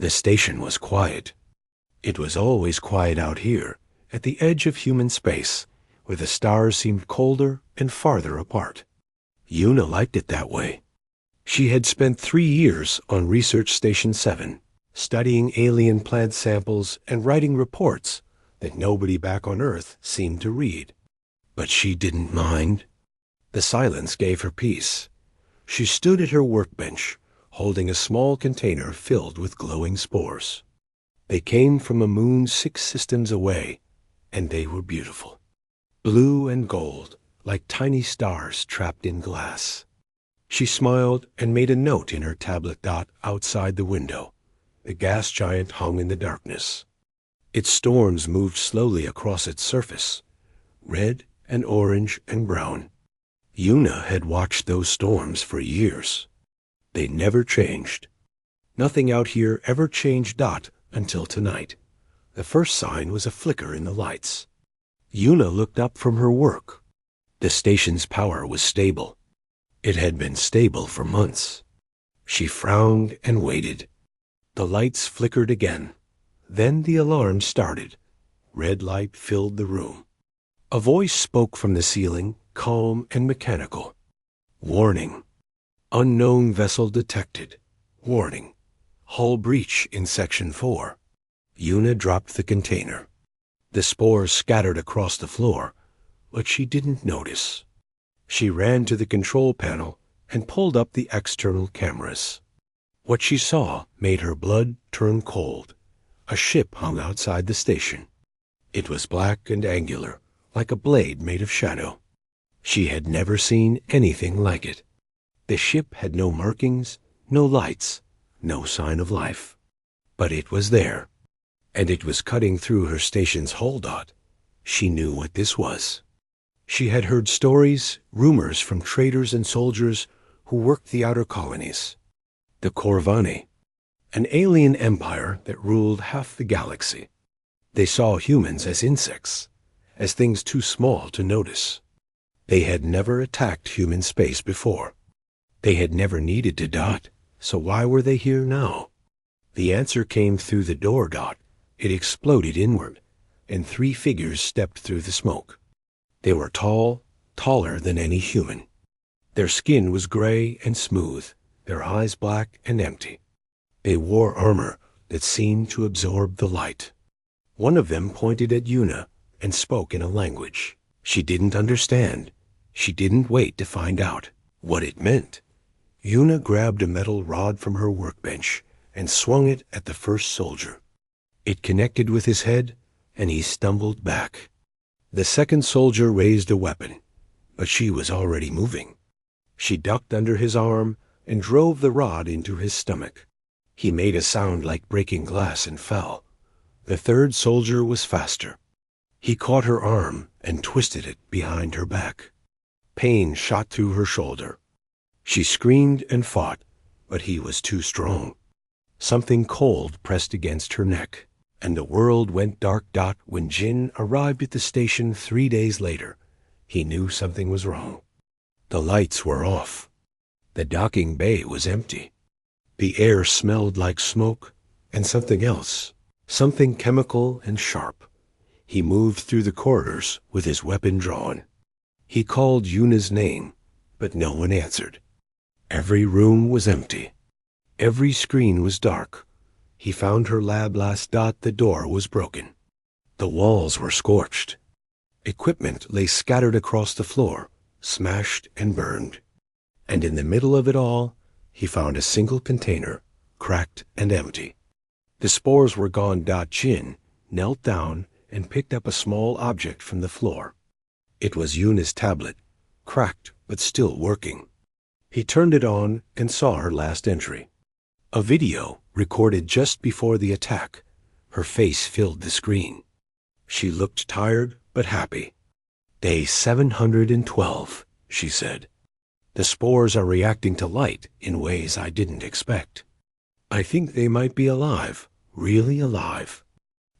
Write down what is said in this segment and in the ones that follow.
The station was quiet. It was always quiet out here, at the edge of human space, where the stars seemed colder and farther apart. Yuna liked it that way. She had spent 3 years on Research Station 7, studying alien plant samples and writing reports that nobody back on Earth seemed to read. But she didn't mind. The silence gave her peace. She stood at her workbench, holding a small container filled with glowing spores. They came from a moon 6 systems away, and they were beautiful. Blue and gold, like tiny stars trapped in glass. She smiled and made a note in her tablet dot outside the window. The gas giant hung in the darkness. Its storms moved slowly across its surface, red and orange and brown. Yuna had watched those storms for years. They never changed. Nothing out here ever changed dot until tonight. The first sign was a flicker in the lights. Yuna looked up from her work. The station's power was stable. It had been stable for months. She frowned and waited. The lights flickered again. Then the alarm started. Red light filled the room. A voice spoke from the ceiling, calm and mechanical. Warning. Unknown vessel detected. Warning. Hull breach in Section 4. Yuna dropped the container. The spores scattered across the floor, but she didn't notice. She ran to the control panel and pulled up the external cameras. What she saw made her blood turn cold. A ship hung outside the station. It was black and angular, like a blade made of shadow. She had never seen anything like it. The ship had no markings, no lights, no sign of life. But it was there, and it was cutting through her station's hull dot. She knew what this was. She had heard stories, rumors from traders and soldiers who worked the outer colonies. The Corvani, an alien empire that ruled half the galaxy. They saw humans as insects, as things too small to notice. They had never attacked human space before. They had never needed to dot, so why were they here now? The answer came through the door dot. It exploded inward, and 3 figures stepped through the smoke. They were tall, taller than any human. Their skin was gray and smooth, their eyes black and empty. They wore armor that seemed to absorb the light. One of them pointed at Yuna and spoke in a language she didn't understand. She didn't wait to find out what it meant. Yuna grabbed a metal rod from her workbench and swung it at the first soldier. It connected with his head, and he stumbled back. The second soldier raised a weapon, but she was already moving. She ducked under his arm and drove the rod into his stomach. He made a sound like breaking glass and fell. The third soldier was faster. He caught her arm and twisted it behind her back. Pain shot through her shoulder. She screamed and fought, but he was too strong. Something cold pressed against her neck, and the world went dark dot when Jin arrived at the station 3 days later. He knew something was wrong. The lights were off. The docking bay was empty. The air smelled like smoke and something else, something chemical and sharp. He moved through the corridors with his weapon drawn. He called Yuna's name, but no one answered. Every room was empty. Every screen was dark. He found her lab last dot. The door was broken. The walls were scorched. Equipment lay scattered across the floor, smashed and burned. And in the middle of it all, he found a single container, cracked and empty. The spores were gone. Jin knelt down and picked up a small object from the floor. It was Yuna's tablet, cracked but still working. He turned it on and saw her last entry. A video recorded just before the attack. Her face filled the screen. She looked tired but happy. Day 712, she said. The spores are reacting to light in ways I didn't expect. I think they might be alive, really alive.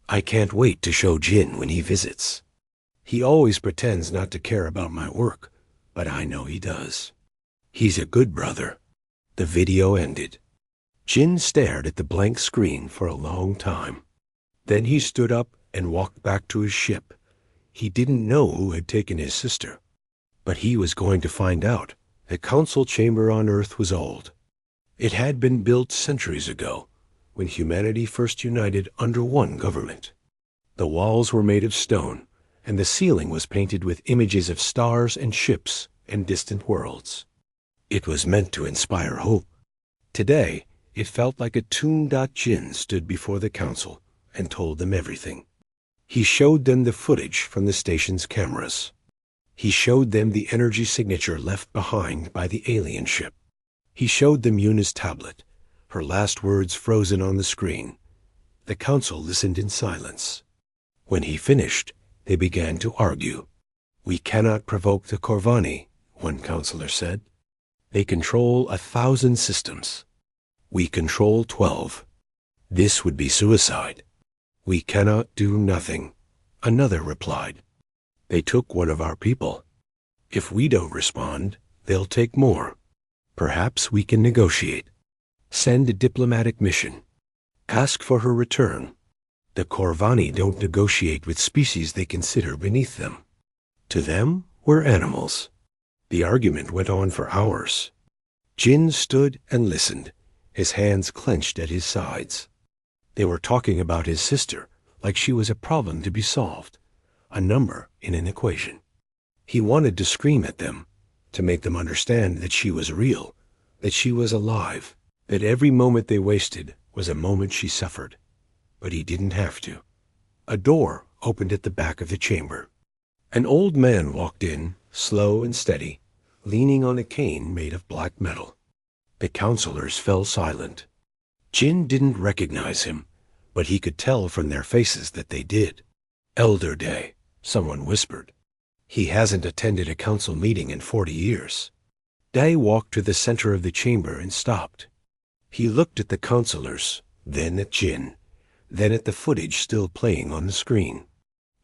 I can't wait to show Jin when he visits. He always pretends not to care about my work, but I know he does. He's a good brother. The video ended. Jin stared at the blank screen for a long time. Then he stood up and walked back to his ship. He didn't know who had taken his sister, but he was going to find out. The council chamber on Earth was old. It had been built centuries ago, when humanity first united under one government. The walls were made of stone, and the ceiling was painted with images of stars and ships and distant worlds. It was meant to inspire hope. Today, it felt like a tuned Jin stood before the council and told them everything. He showed them the footage from the station's cameras. He showed them the energy signature left behind by the alien ship. He showed them Yuna's tablet, her last words frozen on the screen. The council listened in silence. When he finished, they began to argue. "We cannot provoke the Corvani," one counselor said. "They control 1,000 systems. We control 12. This would be suicide." "We cannot do nothing," another replied. "They took one of our people. If we don't respond, they'll take more. Perhaps we can negotiate. Send a diplomatic mission. Ask for her return. The Corvani don't negotiate with species they consider beneath them. To them, we're animals." The argument went on for hours. Jin stood and listened, his hands clenched at his sides. They were talking about his sister like she was a problem to be solved, a number in an equation. He wanted to scream at them, to make them understand that she was real, that she was alive, that every moment they wasted was a moment she suffered. But he didn't have to. A door opened at the back of the chamber. An old man walked in, slow and steady, leaning on a cane made of black metal. The counselors fell silent. Jin didn't recognize him, but he could tell from their faces that they did. "Elder Day," someone whispered. "He hasn't attended a council meeting in 40 years. Day walked to the center of the chamber and stopped. He looked at the counselors, then at Jin, then at the footage still playing on the screen.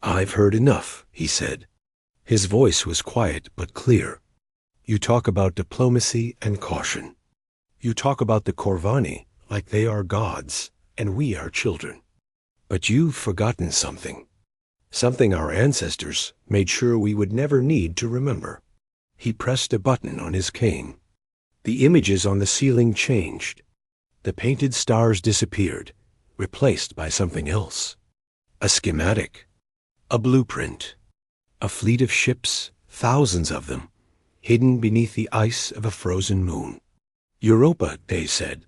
"I've heard enough," he said. His voice was quiet but clear. "You talk about diplomacy and caution. You talk about the Corvani like they are gods and we are children. But you've forgotten something. Something our ancestors made sure we would never need to remember." He pressed a button on his cane. The images on the ceiling changed. The painted stars disappeared, replaced by something else. A schematic. A blueprint. A fleet of ships, thousands of them, hidden beneath the ice of a frozen moon. "Europa," they said.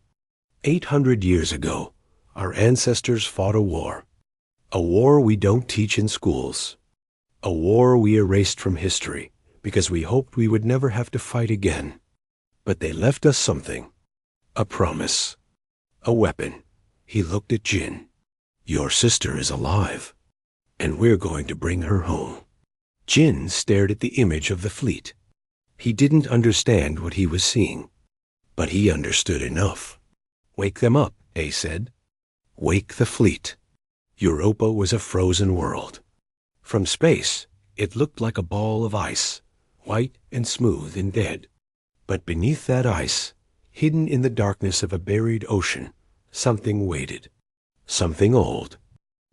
800 years ago, our ancestors fought a war. A war we don't teach in schools. A war we erased from history because we hoped we would never have to fight again. But they left us something. A promise. A weapon. He looked at Jin. "Your sister is alive, and we're going to bring her home." Jin stared at the image of the fleet. He didn't understand what he was seeing, but he understood enough. "Wake them up," A said. "Wake the fleet." Europa was a frozen world. From space, it looked like a ball of ice, white and smooth and dead. But beneath that ice, hidden in the darkness of a buried ocean, something waited. Something old.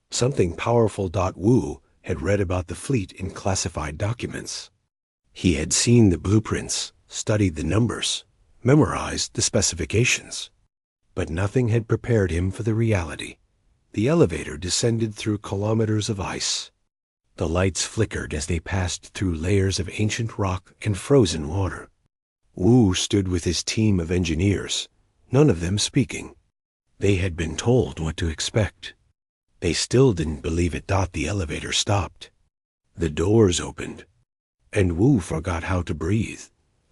Something powerful. Wu had read about the fleet in classified documents. He had seen the blueprints, studied the numbers, memorized the specifications. But nothing had prepared him for the reality. The elevator descended through kilometers of ice. The lights flickered as they passed through layers of ancient rock and frozen water. Wu stood with his team of engineers, none of them speaking. They had been told what to expect. They still didn't believe it. The elevator stopped. The doors opened, and Wu forgot how to breathe.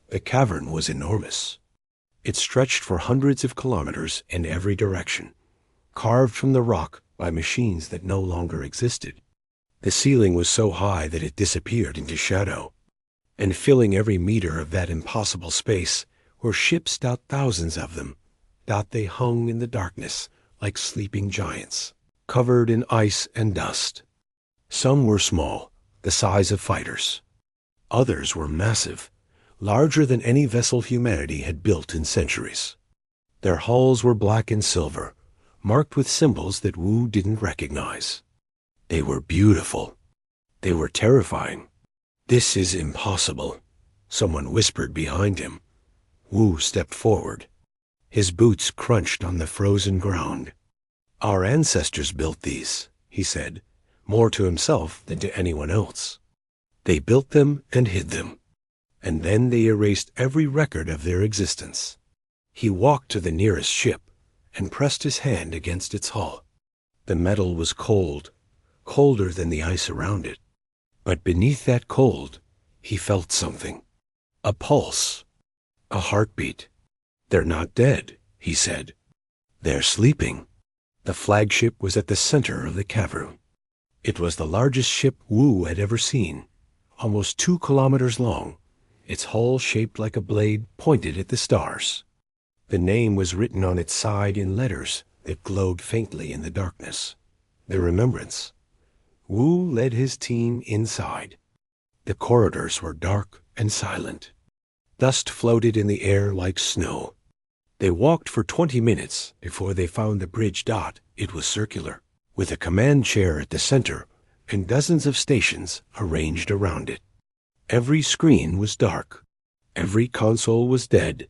The cavern was enormous. It stretched for hundreds of kilometers in every direction, carved from the rock by machines that no longer existed. The ceiling was so high that it disappeared into shadow, and filling every meter of that impossible space were ships. Thousands of them. They hung in the darkness like sleeping giants, covered in ice and dust. Some were small, the size of fighters. Others were massive, larger than any vessel humanity had built in centuries. Their hulls were black and silver, marked with symbols that Wu didn't recognize. They were beautiful. They were terrifying. "This is impossible," someone whispered behind him. Wu stepped forward. His boots crunched on the frozen ground. "Our ancestors built these," he said, more to himself than to anyone else. "They built them and hid them, and then they erased every record of their existence." He walked to the nearest ship and pressed his hand against its hull. The metal was cold, colder than the ice around it. But beneath that cold, he felt something. A pulse. A heartbeat. "They're not dead," he said. "They're sleeping." The flagship was at the center of the cavern. It was the largest ship Wu had ever seen, almost 2 kilometers long, its hull shaped like a blade pointed at the stars. The name was written on its side in letters that glowed faintly in the darkness. The Remembrance. Wu led his team inside. The corridors were dark and silent. Dust floated in the air like snow. They walked for 20 minutes before they found the bridge dot. It was circular, with a command chair at the center and dozens of stations arranged around it. Every screen was dark. Every console was dead.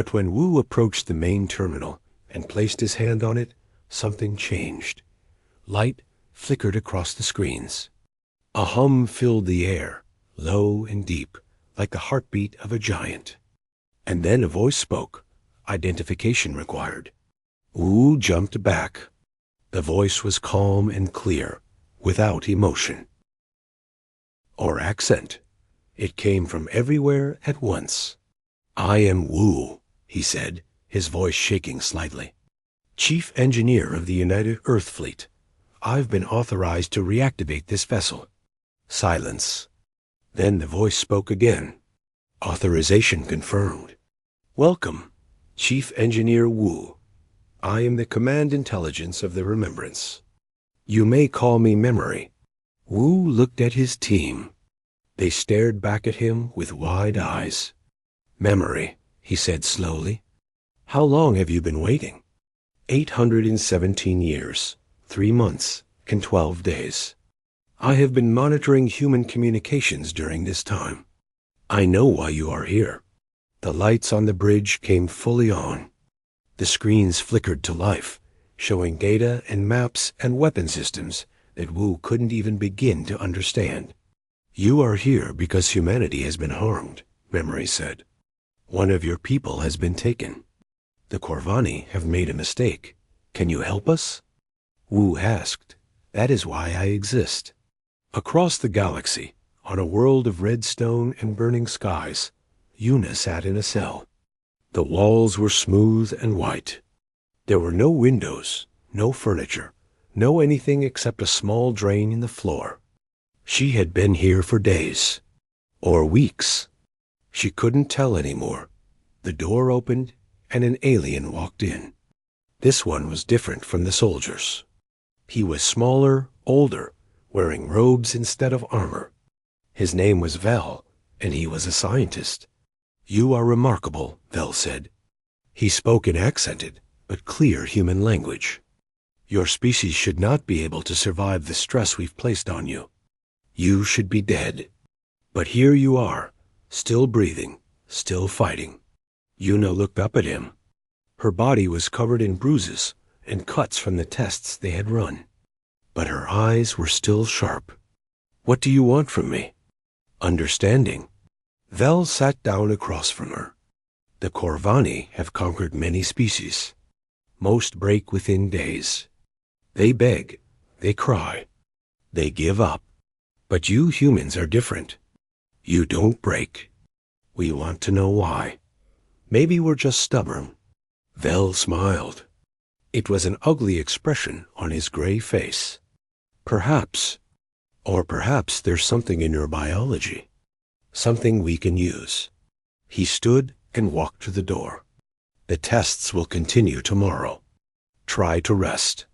But when Wu approached the main terminal and placed his hand on it, something changed. Light flickered across the screens. A hum filled the air, low and deep, like the heartbeat of a giant. And then a voice spoke. Identification required. Wu jumped back. The voice was calm and clear, without emotion or accent. It came from everywhere at once. "I am Wu," he said, his voice shaking slightly. "Chief Engineer of the United Earth Fleet. I've been authorized to reactivate this vessel." Silence. Then the voice spoke again. "Authorization confirmed. Welcome, Chief Engineer Wu. I am the Command Intelligence of the Remembrance. You may call me Memory." Wu looked at his team. They stared back at him with wide eyes. "Memory," he said slowly. "How long have you been waiting?" 817 years, 3 months, and 12 days. I have been monitoring human communications during this time. I know why you are here." The lights on the bridge came fully on. The screens flickered to life, showing data and maps and weapon systems that Wu couldn't even begin to understand. "You are here because humanity has been harmed," Memory said. "One of your people has been taken. The Corvani have made a mistake. Can you help us?" Wu asked. "That is why I exist." Across the galaxy, on a world of red stone and burning skies, Yuna sat in a cell. The walls were smooth and white. There were no windows, no furniture, no anything except a small drain in the floor. She had been here for days. Or weeks. She couldn't tell anymore. The door opened, and an alien walked in. This one was different from the soldiers. He was smaller, older, wearing robes instead of armor. His name was Vel, and he was a scientist. "You are remarkable," Vel said. He spoke in accented, but clear human language. "Your species should not be able to survive the stress we've placed on you. You should be dead. But here you are, still breathing, still fighting." Yuna looked up at him. Her body was covered in bruises and cuts from the tests they had run. But her eyes were still sharp. "What do you want from me?" "Understanding." Vel sat down across from her. "The Corvani have conquered many species. Most break within days. They beg, they cry, they give up. But you humans are different. You don't break. We want to know why. Maybe we're just stubborn." Vel smiled. It was an ugly expression on his gray face. "Perhaps. Or perhaps there's something in your biology. Something we can use." He stood and walked to the door. "The tests will continue tomorrow. Try to rest."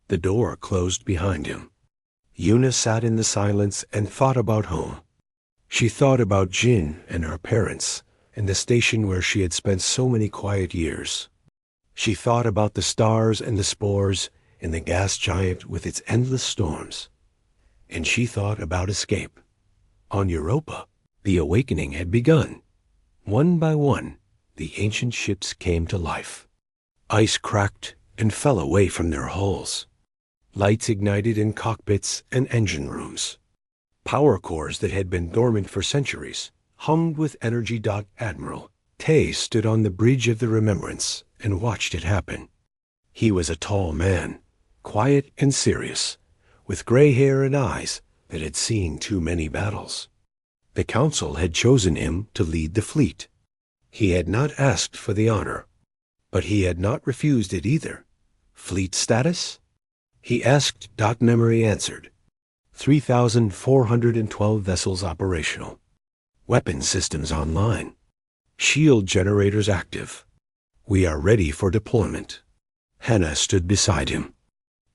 The door closed behind him. Yuna sat in the silence and thought about home. She thought about Jin and her parents and the station where she had spent so many quiet years. She thought about the stars and the spores and the gas giant with its endless storms. And she thought about escape. On Europa, the awakening had begun. One by one, the ancient ships came to life. Ice cracked and fell away from their hulls. Lights ignited in cockpits and engine rooms. Power cores that had been dormant for centuries hummed with energy. Admiral Tay stood on the bridge of the Remembrance and watched it happen. He was a tall man, quiet and serious, with gray hair and eyes that had seen too many battles. The council had chosen him to lead the fleet. He had not asked for the honor, but he had not refused it either. Fleet status? He asked. Memory answered. 3,412 vessels operational. Weapon systems online. Shield generators active. We are ready for deployment. Hannah stood beside him.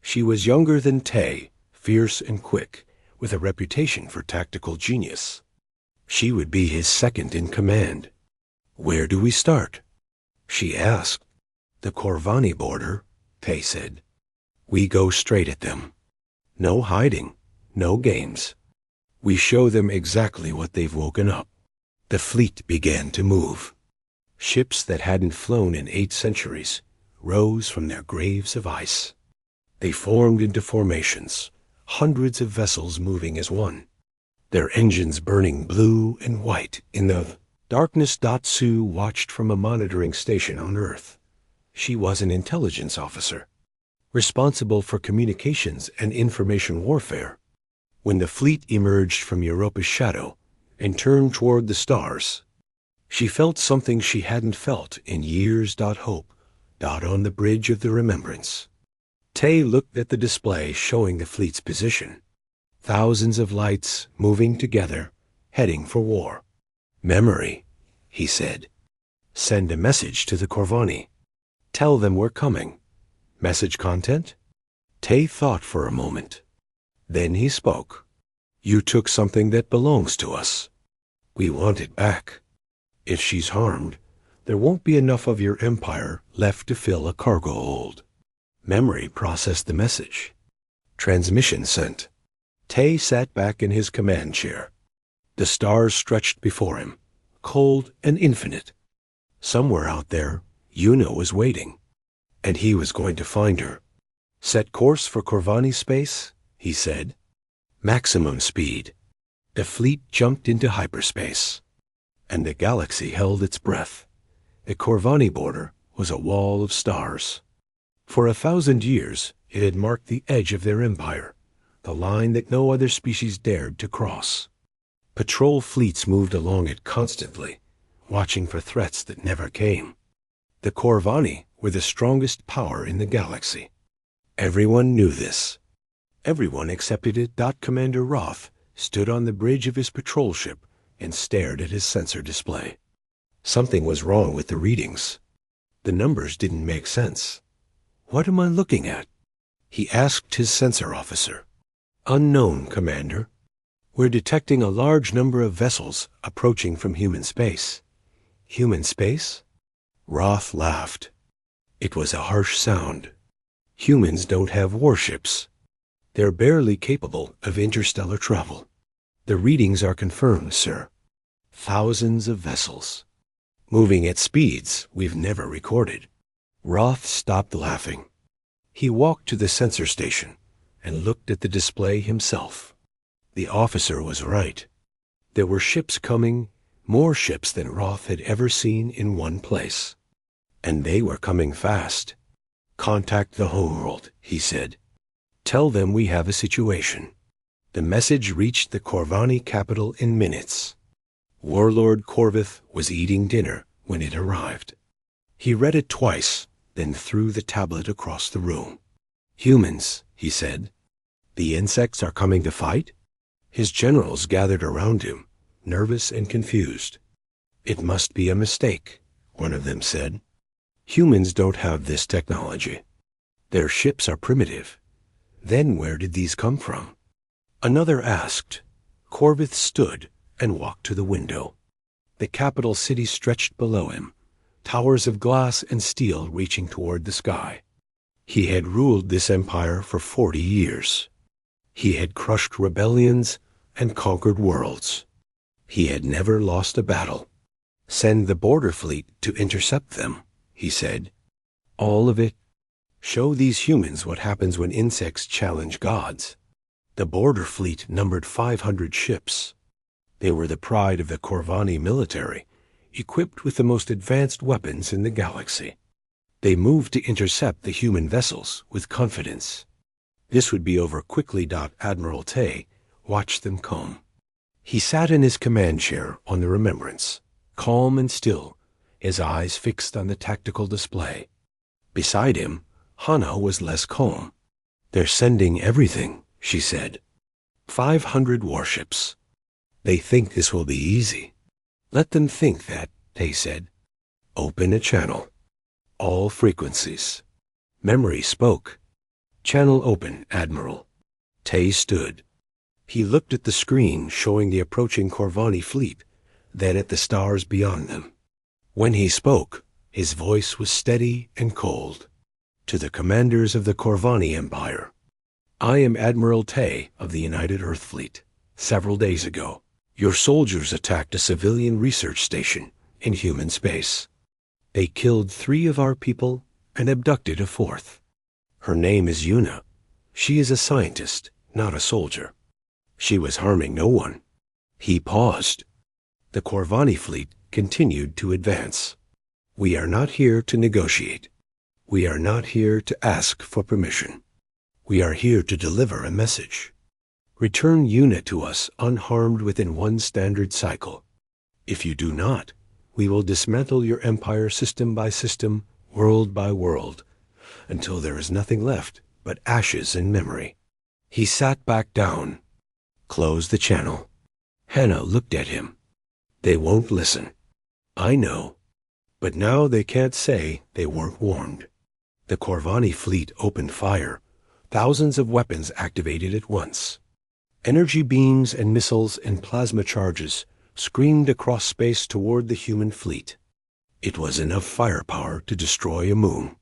She was younger than Tay, fierce and quick, with a reputation for tactical genius. She would be his second in command. Where do we start? She asked. The Corvani border, Tay said. We go straight at them. No hiding, no games. We show them exactly what they've woken up. The fleet began to move. Ships that hadn't flown in 8 centuries rose from their graves of ice. They formed into formations, hundreds of vessels moving as one, their engines burning blue and white in the darkness. Sue watched from a monitoring station on Earth. She was an intelligence officer, responsible for communications and information warfare. When the fleet emerged from Europa's shadow and turned toward the stars, she felt something she hadn't felt in years. Hope. On the bridge of the Remembrance. Tay looked at the display showing the fleet's position. Thousands of lights moving together, heading for war. Memory, he said. Send a message to the Corvani. Tell them we're coming. Message content? Tay thought for a moment. Then he spoke. You took something that belongs to us. We want it back. If she's harmed, there won't be enough of your empire left to fill a cargo hold. Memory processed the message. Transmission sent. Tay sat back in his command chair. The stars stretched before him, cold and infinite. Somewhere out there, Una was waiting, and he was going to find her. Set course for Corvani space, he said. Maximum speed. The fleet jumped into hyperspace, and the galaxy held its breath. The Corvani border was a wall of stars. For 1,000 years, it had marked the edge of their empire, the line that no other species dared to cross. Patrol fleets moved along it constantly, watching for threats that never came. The Corvani were the strongest power in the galaxy. Everyone knew this. Everyone accepted it. Commander Roth stood on the bridge of his patrol ship and stared at his sensor display. Something was wrong with the readings. The numbers didn't make sense. What am I looking at? He asked his sensor officer. Unknown, Commander. We're detecting a large number of vessels approaching from human space. Human space? Roth laughed. It was a harsh sound. Humans don't have warships. They're barely capable of interstellar travel. The readings are confirmed, sir. Thousands of vessels, moving at speeds we've never recorded. Roth stopped laughing. He walked to the sensor station and looked at the display himself. The officer was right. There were ships coming, more ships than Roth had ever seen in one place. And they were coming fast. Contact the homeworld, he said. Tell them we have a situation. The message reached the Corvani capital in minutes. Warlord Corvith was eating dinner when it arrived. He read it twice, then threw the tablet across the room. Humans, he said. The insects are coming to fight? His generals gathered around him, nervous and confused. It must be a mistake, one of them said. Humans don't have this technology. Their ships are primitive. Then where did these come from? Another asked. Corvith stood and walked to the window. The capital city stretched below him, towers of glass and steel reaching toward the sky. He had ruled this empire for 40 years. He had crushed rebellions and conquered worlds. He had never lost a battle. "Send the border fleet to intercept them," he said. "All of it. Show these humans what happens when insects challenge gods." The border fleet numbered 500 ships. They were the pride of the Corvani military, equipped with the most advanced weapons in the galaxy. They moved to intercept the human vessels with confidence. This would be over quickly. Admiral Tay watched them come. He sat in his command chair on the Remembrance, calm and still, his eyes fixed on the tactical display. Beside him, Hana was less calm. "They're sending everything," she said. 500 warships. "They think this will be easy." "Let them think that," Tay said. "Open a channel. All frequencies." Memory spoke. "Channel open, Admiral." Tay stood. He looked at the screen showing the approaching Corvani fleet, then at the stars beyond them. When he spoke, his voice was steady and cold. "To the commanders of the Corvani Empire, I am Admiral Tay of the United Earth Fleet. Several days ago, your soldiers attacked a civilian research station in human space. They killed 3 of our people and abducted a 4th. Her name is Yuna. She is a scientist, not a soldier. She was harming no one." He paused. The Corvani fleet continued to advance. "We are not here to negotiate. We are not here to ask for permission. We are here to deliver a message. Return Yuna to us unharmed within 1 standard cycle. If you do not, we will dismantle your empire system by system, world by world, until there is nothing left but ashes and memory." He sat back down. "Close the channel." Hannah looked at him. "They won't listen. I know. But now they can't say they weren't warned." The Corvani fleet opened fire. Thousands of weapons activated at once. Energy beams and missiles and plasma charges screamed across space toward the human fleet. It was enough firepower to destroy a moon.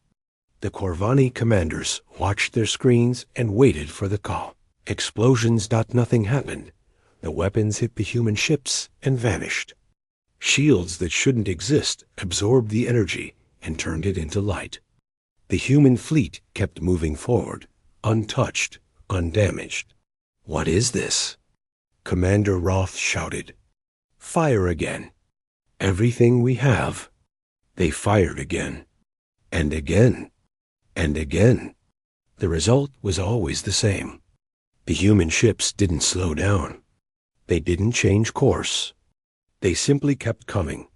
The Corvani commanders watched their screens and waited for the call. Explosions. Nothing happened. The weapons hit the human ships and vanished. Shields that shouldn't exist absorbed the energy and turned it into light. The human fleet kept moving forward, untouched, undamaged. "What is this?" Commander Roth shouted. "Fire again. Everything we have." They fired again, and again, and again. The result was always the same. The human ships didn't slow down. They didn't change course. They simply kept coming.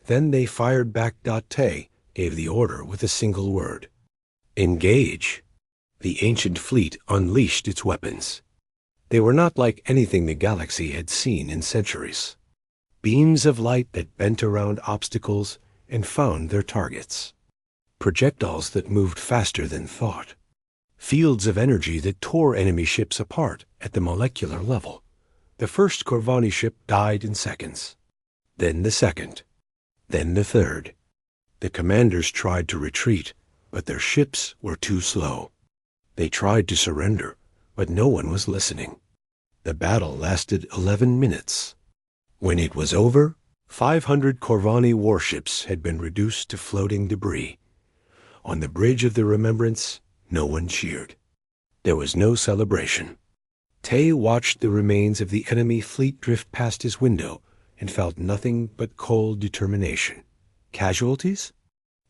Then they fired back. Tay gave the order with a single word. "Engage." The ancient fleet unleashed its weapons. They were not like anything the galaxy had seen in centuries. Beams of light that bent around obstacles and found their targets. Projectiles that moved faster than thought. Fields of energy that tore enemy ships apart at the molecular level. The first Corvani ship died in seconds. Then the second. Then the third. The commanders tried to retreat, but their ships were too slow. They tried to surrender, but no one was listening. The battle lasted 11 minutes. When it was over, 500 Corvani warships had been reduced to floating debris. On the bridge of the Remembrance, no one cheered. There was no celebration. Tay watched the remains of the enemy fleet drift past his window and felt nothing but cold determination. "Casualties?"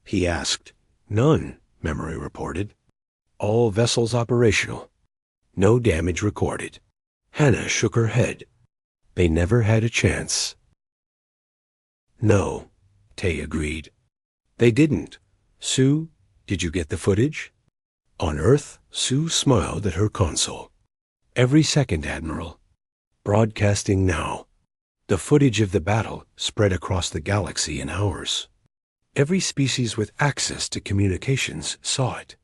he asked. "None," Memory reported. "All vessels operational. No damage recorded." Hannah shook her head. "They never had a chance." "No," Tay agreed. "They didn't. Sue, did you get the footage?" On Earth, Sue smiled at her console. "Every second, Admiral. Broadcasting now." The footage of the battle spread across the galaxy in hours. Every species with access to communications saw it.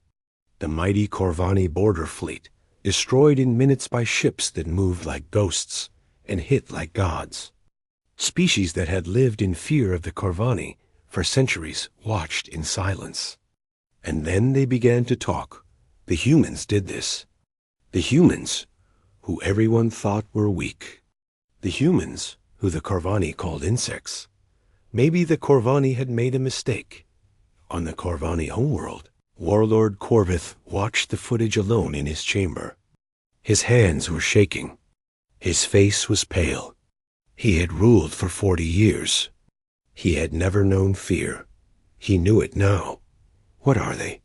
The mighty Corvani border fleet, destroyed in minutes by ships that moved like ghosts and hit like gods. Species that had lived in fear of the Corvani for centuries, watched in silence. And then they began to talk. The humans did this. The humans, who everyone thought were weak. The humans, who the Corvani called insects. Maybe the Corvani had made a mistake. On the Corvani homeworld, Warlord Corvith watched the footage alone in his chamber. His hands were shaking. His face was pale. He had ruled for 40 years. He had never known fear. He knew it now. What are they?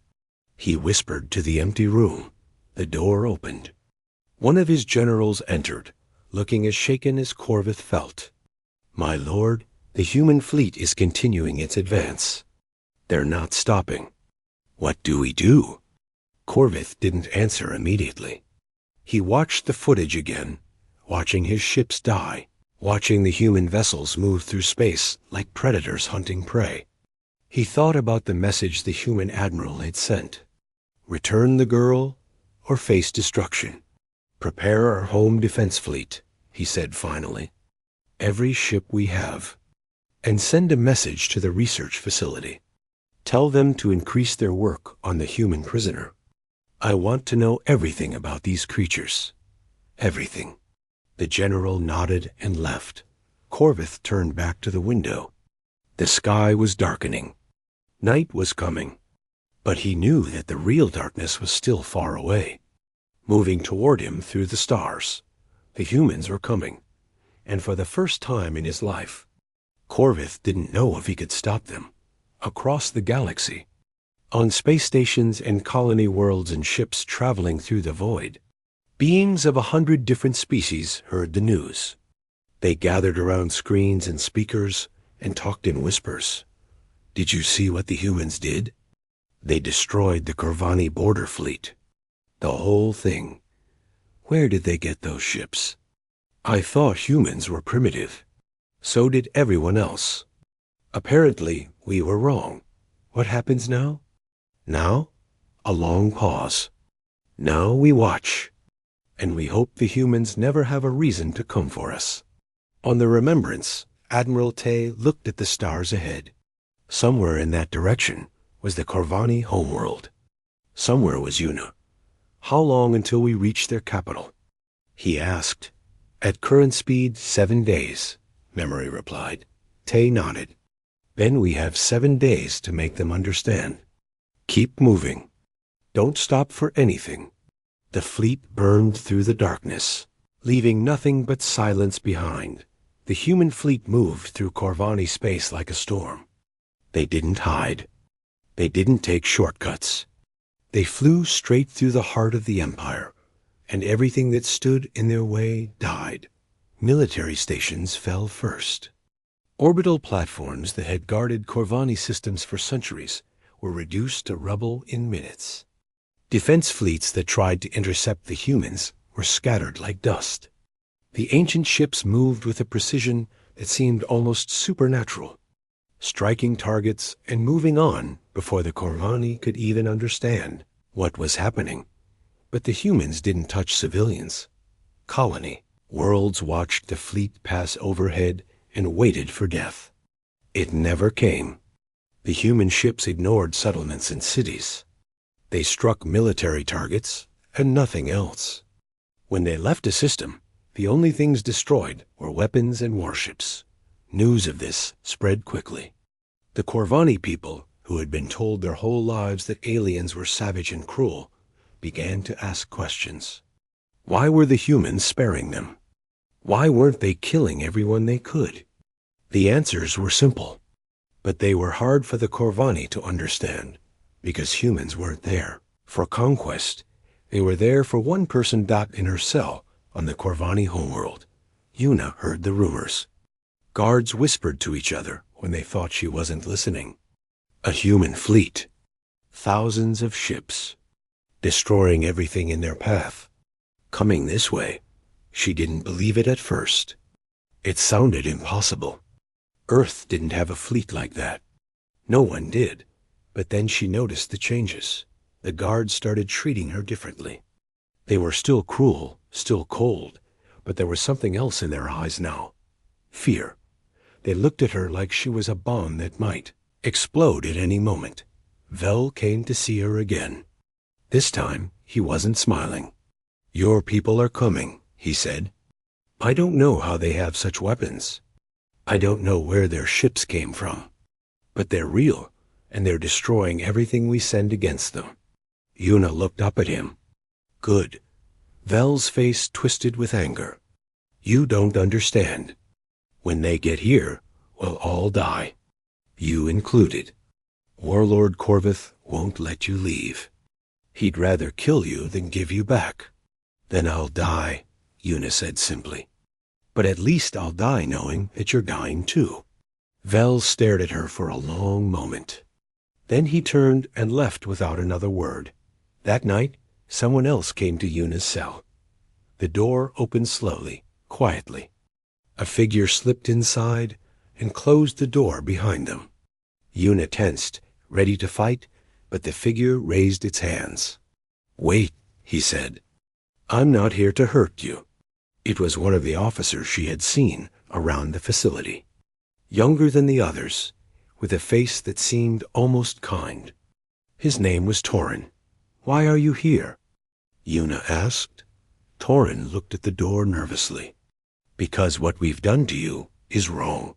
He whispered to the empty room. The door opened. One of his generals entered, looking as shaken as Corvith felt. My lord, the human fleet is continuing its advance. They're not stopping. What do we do? Corvith didn't answer immediately. He watched the footage again, watching his ships die, watching the human vessels move through space like predators hunting prey. He thought about the message the human admiral had sent. Return the girl or face destruction. Prepare our home defense fleet, he said finally. Every ship we have. And send a message to the research facility. Tell them to increase their work on the human prisoner. I want to know everything about these creatures. Everything. The general nodded and left. Corvith turned back to the window. The sky was darkening. Night was coming. But he knew that the real darkness was still far away. Moving toward him through the stars. The humans were coming. And for the first time in his life, Corvith didn't know if he could stop them. Across the galaxy, on space stations and colony worlds and ships traveling through the void, beings of 100 different species heard the news. They gathered around screens and speakers and talked in whispers. Did you see what the humans did? They destroyed the Corvani border fleet. The whole thing. Where did they get those ships? I thought humans were primitive. So did everyone else. Apparently, we were wrong. What happens now? Now, a long pause. Now we watch. And we hope the humans never have a reason to come for us. On the Remembrance, Admiral Tay looked at the stars ahead. Somewhere in that direction was the Corvani homeworld. Somewhere was Una. How long until we reach their capital? He asked. At current speed, 7 days, Memory replied. Tay nodded. Then we have 7 days to make them understand. Keep moving. Don't stop for anything. The fleet burned through the darkness, leaving nothing but silence behind. The human fleet moved through Corvani space like a storm. They didn't hide. They didn't take shortcuts. They flew straight through the heart of the Empire, and everything that stood in their way died. Military stations fell first. Orbital platforms that had guarded Corvani systems for centuries were reduced to rubble in minutes. Defense fleets that tried to intercept the humans were scattered like dust. The ancient ships moved with a precision that seemed almost supernatural, striking targets and moving on before the Corvani could even understand what was happening. But the humans didn't touch civilians. Colony. Worlds watched the fleet pass overhead and waited for death. It never came. The human ships ignored settlements and cities. They struck military targets and nothing else. When they left a system, the only things destroyed were weapons and warships. News of this spread quickly. The Corvani people, who had been told their whole lives that aliens were savage and cruel, began to ask questions. Why were the humans sparing them? Why weren't they killing everyone they could? The answers were simple, but they were hard for the Corvani to understand, because humans weren't there for conquest. They were there for one person in her cell on the Corvani homeworld. Una heard the rumors. Guards whispered to each other when they thought she wasn't listening. A human fleet. Thousands of ships. Destroying everything in their path. Coming this way. She didn't believe it at first. It sounded impossible. Earth didn't have a fleet like that. No one did. But then she noticed the changes. The guards started treating her differently. They were still cruel, still cold, but there was something else in their eyes now. Fear. They looked at her like she was a bomb that might explode at any moment. Vel came to see her again. This time, he wasn't smiling. "Your people are coming," he said. "I don't know how they have such weapons. I don't know where their ships came from. But they're real, and they're destroying everything we send against them." Yuna looked up at him. "Good." Vel's face twisted with anger. "You don't understand. When they get here, we'll all die. You included. Warlord Corvith won't let you leave. He'd rather kill you than give you back." "Then I'll die," Yuna said simply. "But at least I'll die knowing that you're dying too." Vel stared at her for a long moment. Then he turned and left without another word. That night, someone else came to Yuna's cell. The door opened slowly, quietly. A figure slipped inside and closed the door behind them. Yuna tensed, ready to fight, but the figure raised its hands. "Wait," he said. "I'm not here to hurt you." It was one of the officers she had seen around the facility. Younger than the others, with a face that seemed almost kind. His name was Torin. "Why are you here?" Yuna asked. Torin looked at the door nervously. "Because what we've done to you is wrong.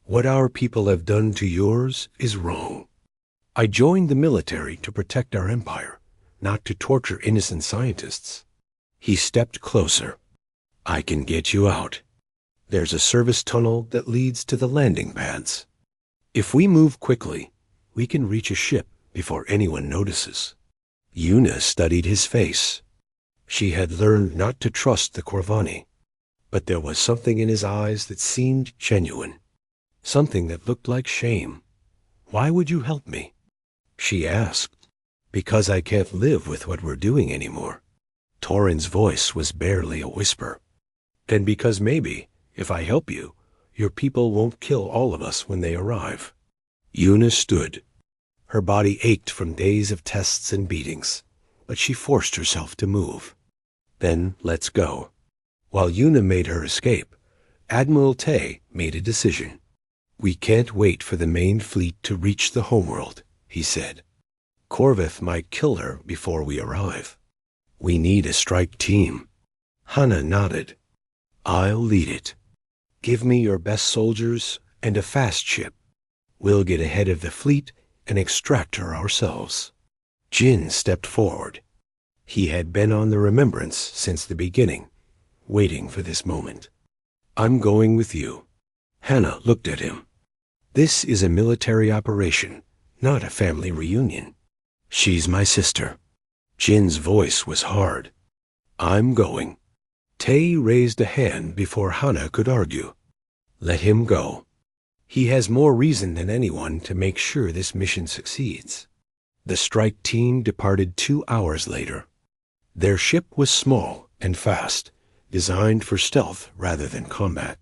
What our people have done to yours is wrong. I joined the military to protect our empire, not to torture innocent scientists." He stepped closer. "I can get you out. There's a service tunnel that leads to the landing pads. If we move quickly, we can reach a ship before anyone notices." Yuna studied his face. She had learned not to trust the Corvani, but there was something in his eyes that seemed genuine, something that looked like shame. "Why would you help me?" she asked. "Because I can't live with what we're doing anymore." Torin's voice was barely a whisper. "And because maybe, if I help you, your people won't kill all of us when they arrive." Yuna stood. Her body ached from days of tests and beatings, but she forced herself to move. "Then let's go." While Yuna made her escape, Admiral Tay made a decision. "We can't wait for the main fleet to reach the homeworld," he said. "Corvith might kill her before we arrive. We need a strike team." Hana nodded. "I'll lead it. Give me your best soldiers and a fast ship. We'll get ahead of the fleet and extract her ourselves." Jin stepped forward. He had been on the Remembrance since the beginning, waiting for this moment. "I'm going with you." Hana looked at him. "This is a military operation, not a family reunion." "She's my sister." Jin's voice was hard. "I'm going." Tay raised a hand before Hana could argue. "Let him go. He has more reason than anyone to make sure this mission succeeds." The strike team departed 2 hours later. Their ship was small and fast, designed for stealth rather than combat.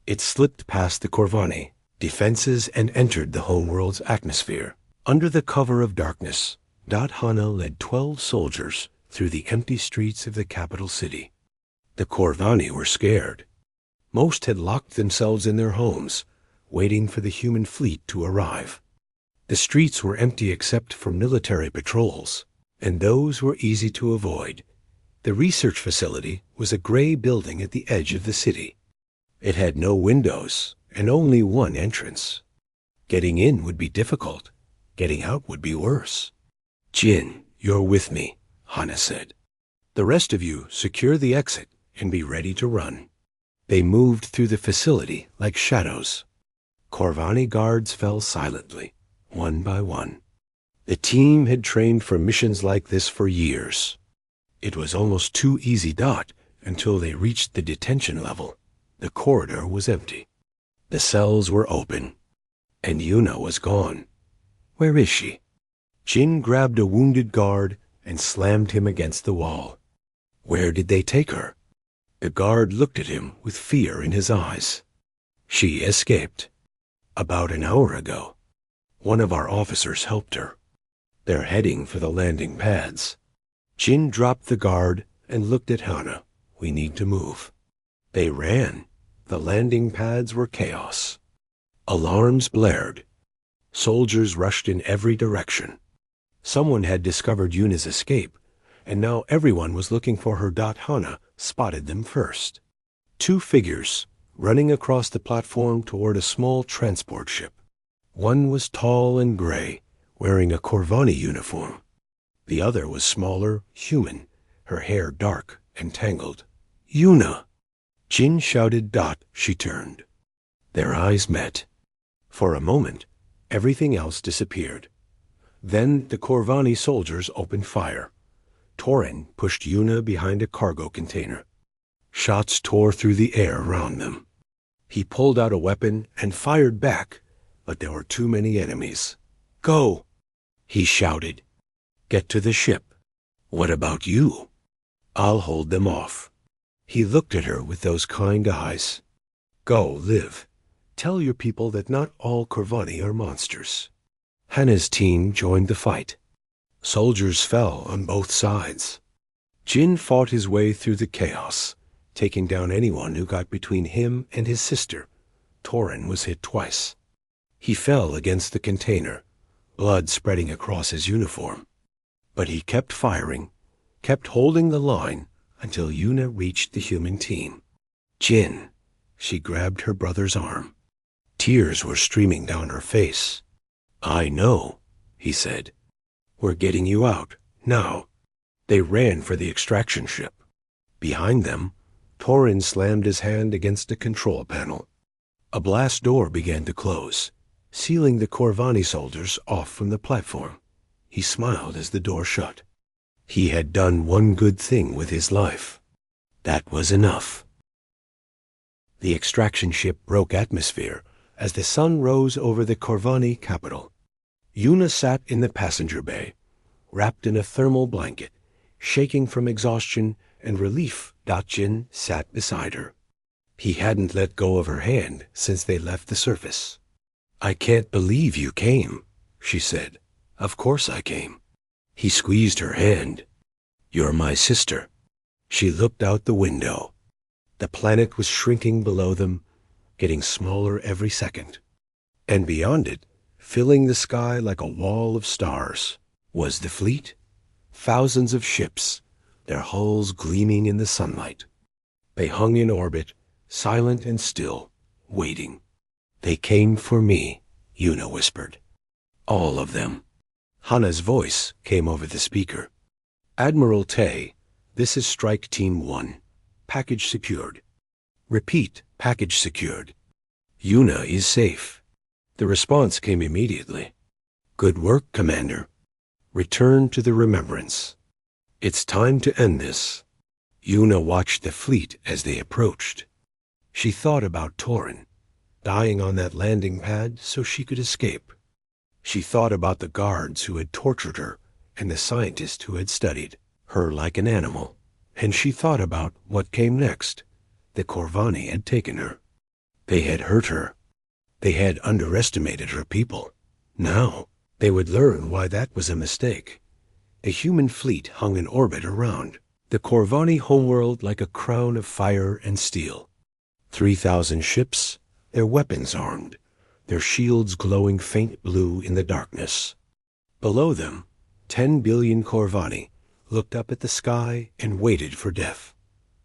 It slipped past the Corvani defenses and entered the homeworld's atmosphere. Under the cover of darkness, Hana led 12 soldiers through the empty streets of the capital city. The Corvani were scared. Most had locked themselves in their homes, waiting for the human fleet to arrive. The streets were empty except for military patrols, and those were easy to avoid. The research facility was a gray building at the edge of the city. It had no windows and only one entrance. Getting in would be difficult. Getting out would be worse. "Jin, you're with me," Hana said. "The rest of you secure the exit and be ready to run." They moved through the facility like shadows. Corvani guards fell silently, one by one. The team had trained for missions like this for years. It was almost too easy until they reached the detention level. The corridor was empty. The cells were open. And Yuna was gone. Where is she? Jin grabbed a wounded guard and slammed him against the wall. Where did they take her? The guard looked at him with fear in his eyes. She escaped. About an hour ago. One of our officers helped her. They're heading for the landing pads. Jin dropped the guard and looked at Hana. We need to move. They ran. The landing pads were chaos. Alarms blared. Soldiers rushed in every direction. Someone had discovered Yuna's escape, and now everyone was looking for her. Hana spotted them first. Two figures running across the platform toward a small transport ship. One was tall and gray, wearing a Corvani uniform. The other was smaller, human, her hair dark and tangled. "Yuna!" Jin shouted. She turned. Their eyes met. For a moment, everything else disappeared. Then the Corvani soldiers opened fire. Torin pushed Yuna behind a cargo container. Shots tore through the air around them. He pulled out a weapon and fired back, but there were too many enemies. "Go!" he shouted. "Get to the ship." "What about you?" "I'll hold them off." He looked at her with those kind eyes. "Go, live. Tell your people that not all Corvani are monsters." Hana's team joined the fight. Soldiers fell on both sides. Jin fought his way through the chaos, taking down anyone who got between him and his sister. Torin was hit twice. He fell against the container, blood spreading across his uniform. But he kept firing, kept holding the line until Yuna reached the human team. "Jin," she grabbed her brother's arm. Tears were streaming down her face. "I know," he said. "We're getting you out, now." They ran for the extraction ship. Behind them, Torin slammed his hand against a control panel. A blast door began to close, sealing the Corvani soldiers off from the platform. He smiled as the door shut. He had done one good thing with his life. That was enough. The extraction ship broke atmosphere as the sun rose over the Corvani capital. Yuna sat in the passenger bay, wrapped in a thermal blanket, shaking from exhaustion and relief. Jin sat beside her. He hadn't let go of her hand since they left the surface. "I can't believe you came," she said. "Of course I came." He squeezed her hand. "You're my sister." She looked out the window. The planet was shrinking below them, getting smaller every second. And beyond it, filling the sky like a wall of stars, was the fleet. Thousands of ships, their hulls gleaming in the sunlight. They hung in orbit, silent and still, waiting. "They came for me," Yuna whispered. "All of them." Hana's voice came over the speaker. "Admiral Tay, this is Strike Team 1. Package secured." "Repeat, package secured." "Yuna is safe." The response came immediately. "Good work, Commander. Return to the Remembrance. It's time to end this." Yuna watched the fleet as they approached. She thought about Torin, dying on that landing pad so she could escape. She thought about the guards who had tortured her and the scientist who had studied her like an animal. And she thought about what came next. The Corvani had taken her. They had hurt her. They had underestimated her people. Now they would learn why that was a mistake. A human fleet hung in orbit around the Corvani homeworld like a crown of fire and steel. 3,000 ships, their weapons armed, their shields glowing faint blue in the darkness. Below them, 10 billion Corvani looked up at the sky and waited for death.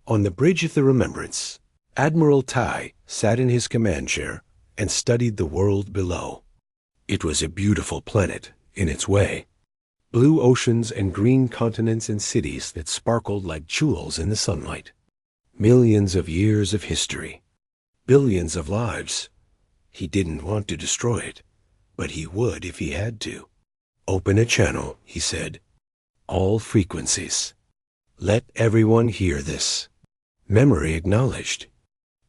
On the bridge of the Remembrance, Admiral Tai sat in his command chair and studied the world below. It was a beautiful planet in its way. Blue oceans and green continents and cities that sparkled like jewels in the sunlight. Millions of years of history. Billions of lives. He didn't want to destroy it, but he would if he had to. "Open a channel," he said. "All frequencies. Let everyone hear this." Memory acknowledged.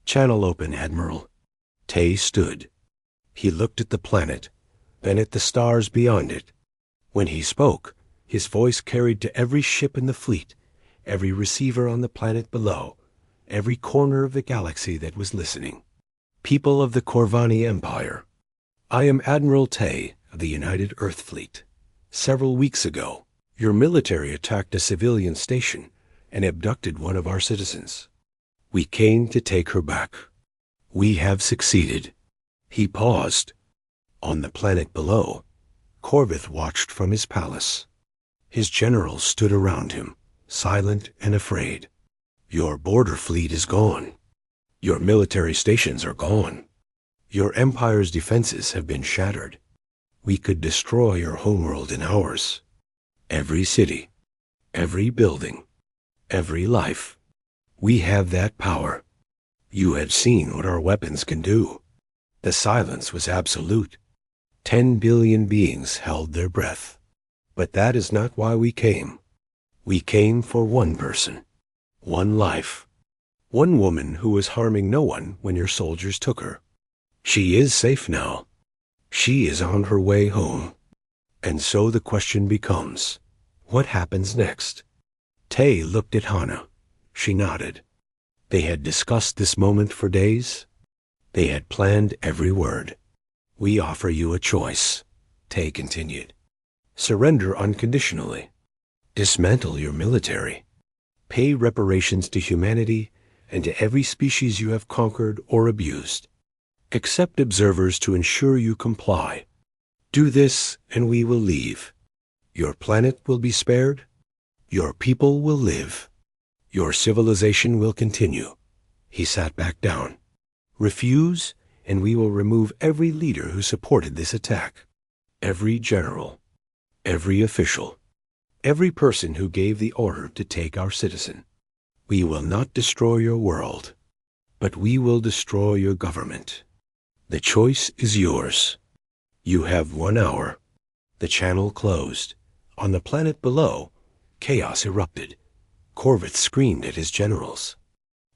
"Channel open, Admiral." Tay stood. He looked at the planet, then at the stars beyond it. When he spoke, his voice carried to every ship in the fleet, every receiver on the planet below, every corner of the galaxy that was listening. "People of the Corvani Empire, I am Admiral Tay of the United Earth Fleet. Several weeks ago, your military attacked a civilian station and abducted one of our citizens. We came to take her back. We have succeeded." He paused. On the planet below, Corvith watched from his palace. His generals stood around him, silent and afraid. Your border fleet is gone. Your military stations are gone. Your empire's defenses have been shattered. We could destroy your homeworld in hours. Every city, every building, every life. We have that power. You have seen what our weapons can do. The silence was absolute. 10 billion beings held their breath. But that is not why we came. We came for one person, one life, one woman who was harming no one when your soldiers took her. She is safe now. She is on her way home. And so the question becomes, what happens next? Tay looked at Hana. She nodded. They had discussed this moment for days. They had planned every word. We offer you a choice, Tay continued. Surrender unconditionally. Dismantle your military. Pay reparations to humanity and to every species you have conquered or abused. Accept observers to ensure you comply. Do this and we will leave. Your planet will be spared. Your people will live. Your civilization will continue. He sat back down. Refuse, and we will remove every leader who supported this attack. Every general. Every official. Every person who gave the order to take our citizen. We will not destroy your world, but we will destroy your government. The choice is yours. You have 1 hour. The channel closed. On the planet below, chaos erupted. Corvith screamed at his generals.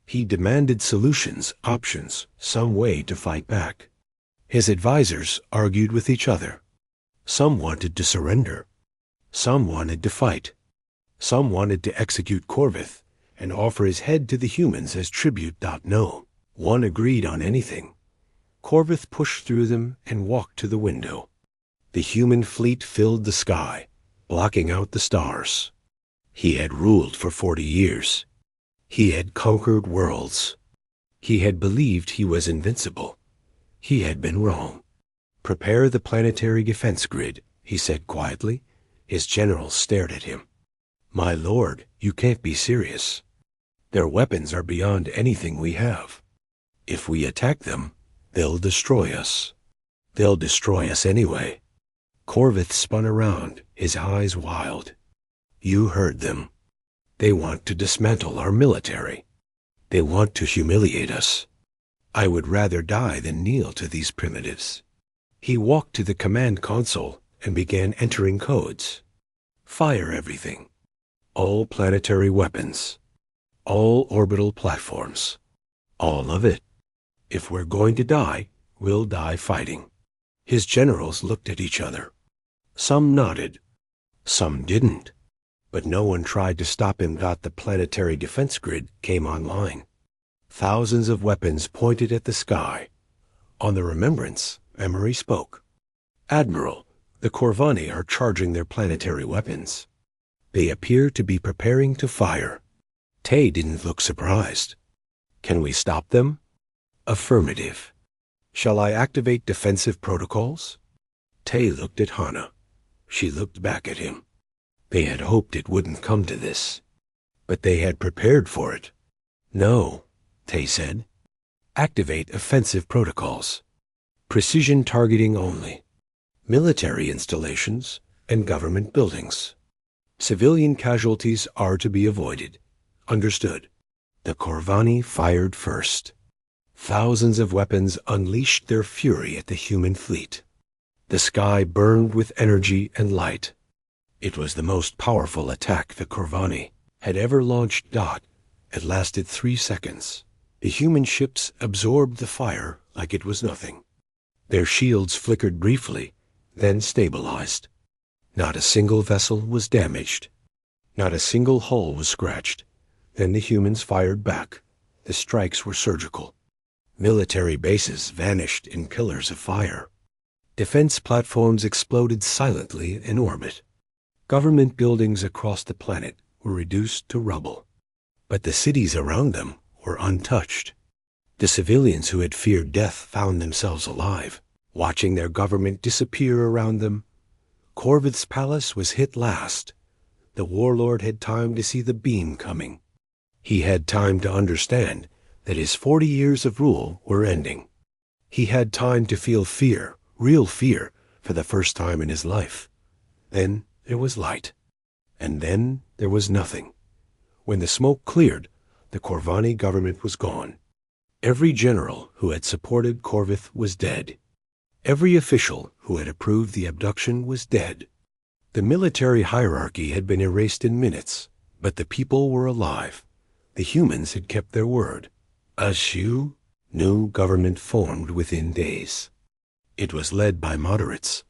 He demanded solutions, options, some way to fight back. His advisors argued with each other. Some wanted to surrender. Some wanted to fight. Some wanted to execute Corvith and offer his head to the humans as tribute. No one agreed on anything. Corvith pushed through them and walked to the window. The human fleet filled the sky, blocking out the stars. He had ruled for 40 years. He had conquered worlds. He had believed he was invincible. He had been wrong. Prepare the planetary defense grid, he said quietly. His generals stared at him. My lord, you can't be serious. Their weapons are beyond anything we have. If we attack them, they'll destroy us. They'll destroy us anyway. Corvith spun around, his eyes wild. You heard them. They want to dismantle our military. They want to humiliate us. I would rather die than kneel to these primitives. He walked to the command console and began entering codes. Fire everything. All planetary weapons. All orbital platforms. All of it. If we're going to die, we'll die fighting. His generals looked at each other. Some nodded. Some didn't. But no one tried to stop him. The planetary defense grid came online. Thousands of weapons pointed at the sky. On the Remembrance, Emery spoke. Admiral, the Corvani are charging their planetary weapons. They appear to be preparing to fire. Tay didn't look surprised. Can we stop them? Affirmative. Shall I activate defensive protocols? Tay looked at Hana. She looked back at him. They had hoped it wouldn't come to this, but they had prepared for it. No, Tay said. Activate offensive protocols. Precision targeting only. Military installations and government buildings. Civilian casualties are to be avoided. Understood. The Corvani fired first. Thousands of weapons unleashed their fury at the human fleet. The sky burned with energy and light. It was the most powerful attack the Corvani had ever launched. It lasted 3 seconds. The human ships absorbed the fire like it was nothing. Their shields flickered briefly, then stabilized. Not a single vessel was damaged. Not a single hull was scratched. Then the humans fired back. The strikes were surgical. Military bases vanished in pillars of fire. Defense platforms exploded silently in orbit. Government buildings across the planet were reduced to rubble. But the cities around them were untouched. The civilians who had feared death found themselves alive. watching their government disappear around them. Corvith's palace was hit last. The warlord had time to see the beam coming. He had time to understand that his 40 years of rule were ending. He had time to feel fear, real fear, for the first time in his life. Then there was light. And then there was nothing. When the smoke cleared, the Corvani government was gone. Every general who had supported Corvith was dead. Every official who had approved the abduction was dead. The military hierarchy had been erased in minutes, but the people were alive. The humans had kept their word. A new government formed within days. It was led by moderates,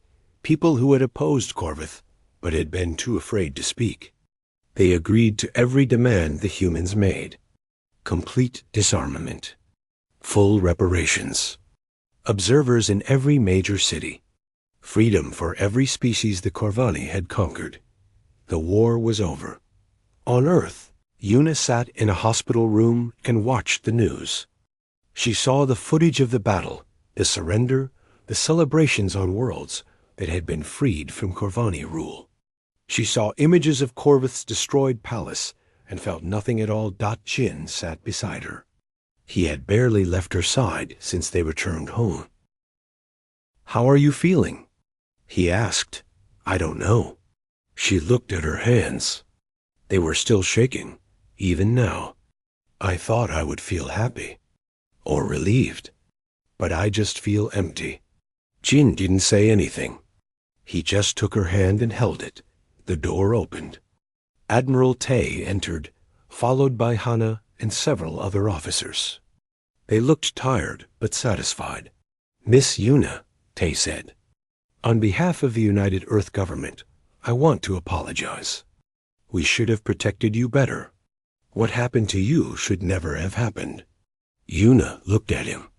people who had opposed Corvith, but had been too afraid to speak. They agreed to every demand the humans made. Complete disarmament. Full reparations. Observers in every major city. Freedom for every species the Corvani had conquered. The war was over. On Earth, Una sat in a hospital room and watched the news. She saw the footage of the battle, the surrender, the celebrations on worlds that had been freed from Corvani rule. She saw images of Corvith's destroyed palace and felt nothing at all. Jin sat beside her. He had barely left her side since they returned home. "How are you feeling?" he asked. "I don't know." She looked at her hands. They were still shaking, even now. "I thought I would feel happy. Or relieved. But I just feel empty." Jin didn't say anything. He just took her hand and held it. The door opened. Admiral Tay entered, followed by Hana and several other officers. They looked tired but satisfied. "Miss Una," Tay said, "on behalf of the United Earth government, I want to apologize. We should have protected you better. What happened to you should never have happened." Una looked at him.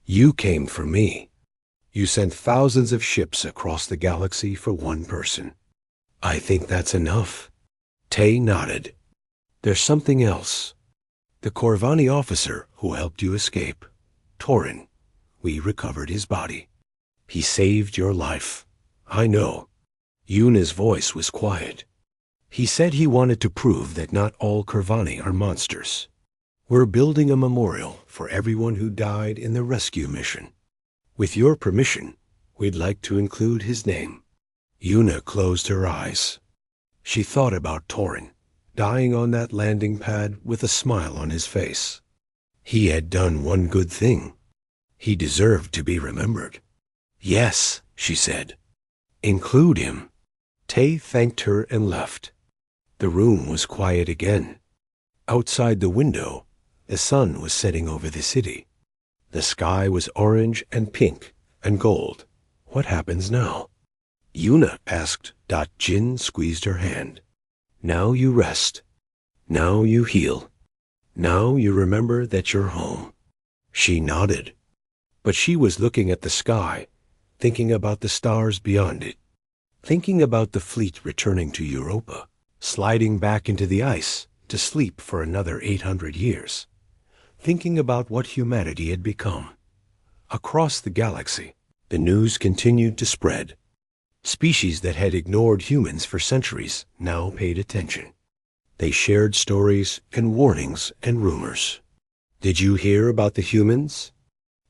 "You came for me. You sent thousands of ships across the galaxy for one person. I think that's enough." Tay nodded. "There's something else. The Corvani officer who helped you escape, Torin, we recovered his body. He saved your life. I know." Una's voice was quiet. "He said he wanted to prove that not all Corvani are monsters. We're building a memorial for everyone who died in the rescue mission. With your permission, we'd like to include his name." Una closed her eyes. She thought about Torin, dying on that landing pad with a smile on his face. He had done one good thing. He deserved to be remembered. "Yes," she said. "Include him." Tay thanked her and left. The room was quiet again. Outside the window, the sun was setting over the city. The sky was orange and pink and gold. "What happens now?" Una asked. Jin squeezed her hand. "Now you rest. Now you heal. Now you remember that you're home." She nodded. But she was looking at the sky, thinking about the stars beyond it, thinking about the fleet returning to Europa, sliding back into the ice to sleep for another 800 years, thinking about what humanity had become. Across the galaxy, the news continued to spread. Species that had ignored humans for centuries now paid attention. They shared stories and warnings and rumors. "Did you hear about the humans?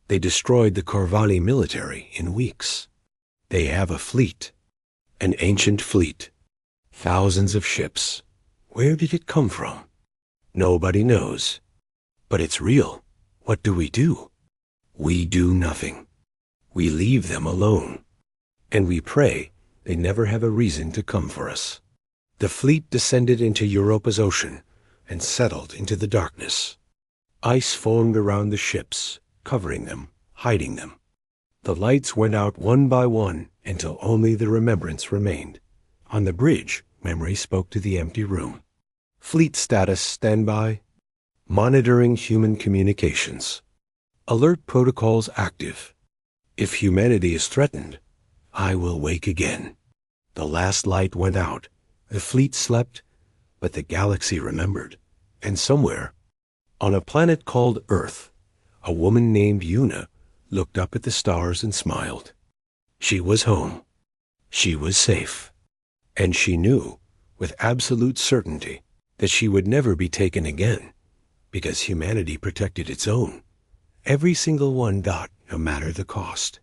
They destroyed the Corvani military in weeks. They have a fleet, an ancient fleet, thousands of ships. Where did it come from? Nobody knows. But it's real. What do? We do nothing. We leave them alone. And we pray they never have a reason to come for us." The fleet descended into Europa's ocean and settled into the darkness. Ice formed around the ships, covering them, hiding them. The lights went out one by one until only the remembrance remained. On the bridge, memory spoke to the empty room. "Fleet status standby. Monitoring human communications. Alert protocols active. If humanity is threatened, I will wake again." The last light went out. The fleet slept, but the galaxy remembered. And somewhere, on a planet called Earth, a woman named Una looked up at the stars and smiled. She was home. She was safe. And she knew, with absolute certainty, that she would never be taken again, because humanity protected its own. Every single one got, no matter the cost.